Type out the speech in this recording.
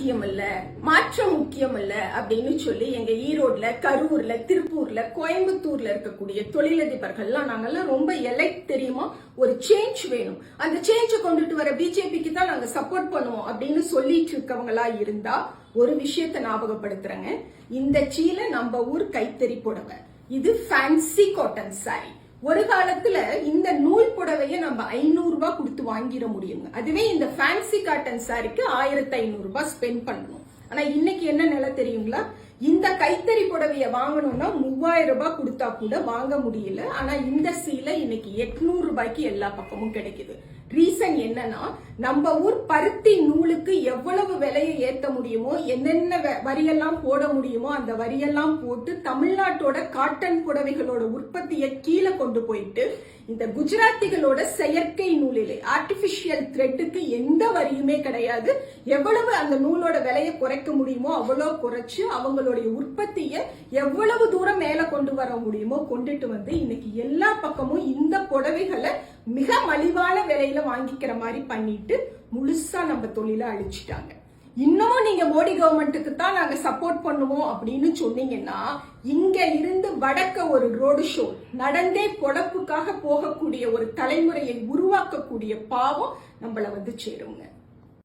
முக்கியம் இல்ல, மாற்றம் முக்கியம் இல்ல அப்படின்னு சொல்லி எங்க ஈரோட்ல, கரூர்ல, திருப்பூர்ல, கோயம்புத்தூர்ல இருக்கக்கூடிய தொழிலதிபர்கள்லாம் நாங்கெல்லாம் ரொம்ப எலைட் தெரியுமா, ஒரு சேஞ்ச் வேணும், அந்த சேஞ்சை கொண்டுட்டு வர பிஜேபிக்கு தான் நாங்க சப்போர்ட் பண்ணுவோம் அப்படின்னு சொல்லிட்டு இருக்கவங்களா இருந்தா ஒரு விஷயத்த ஞாபகப்படுத்துறேங்க. இந்த சீலை நம்ம ஊர் கைத்தறி புடவை, இது ஃபேன்சி காட்டன் சாரி. ஒரு காலத்துல இந்த நூல் புடவைய நம்ம 500 ரூபாய் கொடுத்து வாங்கிட முடியுங்க. அதுவே இந்த ஃபேன்சி காட்டன் சாரிக்கு 1500 ரூபாய் ஸ்பெண்ட் பண்ணணும். ஆனா இன்னைக்கு என்ன நிலை தெரியுங்களா? இந்த கைத்தறி புடவைய வாங்கணும்னா 3000 ரூபாய் கொடுத்தா கூட வாங்க முடியல. ஆனா இந்த சீலை இன்னைக்கு 800 ரூபாய்க்கு எல்லா பக்கமும் கிடைக்குது. ரீசன் என்னன்னா, நம்ம ஊர் பருத்தி நூலுக்கு எவ்வளவு விலையை ஏத்த முடியுமோ, என்னென்ன வரியெல்லாம் போட முடியுமோ அந்த வரியெல்லாம் போட்டு தமிழ்நாட்டோட காட்டன் புடவைகளோட உற்பத்தியை கீழே கொண்டு போயிட்டு இந்த குஜராத்திகளோட செயற்கை நூலிலே ஆர்டிபிஷியல் த்ரெட்டுக்கு எந்த வரியுமே கிடையாது. எவ்வளவு அந்த நூலோட விலையை குறைக்க முடியுமோ அவ்வளவு குறைச்சு அவங்களுடைய உற்பத்தியை எவ்வளவு தூரம் மேல கொண்டு வர முடியுமோ கொண்டுட்டு வந்து இன்னைக்கு எல்லா பக்கமும் இந்த புடவைகளை மிக மலிவான விலையில வாங்கிக்கிற மாதிரி பண்ணிட்டு முழுசா நம்ம தொழிலை அழிச்சிட்டாங்க. இன்னமும் நீங்க மோடி கவர்மெண்ட்டுக்கு தான் நாங்க சப்போர்ட் பண்ணுவோம் அப்படின்னு சொன்னீங்கன்னா, இங்க இருந்து வடக்க ஒரு ரோடு ஷோ நடந்தே பொழப்புக்காக போகக்கூடிய ஒரு தலைமுறையை உருவாக்கக்கூடிய பாவம் நம்மள வந்து சேருங்க.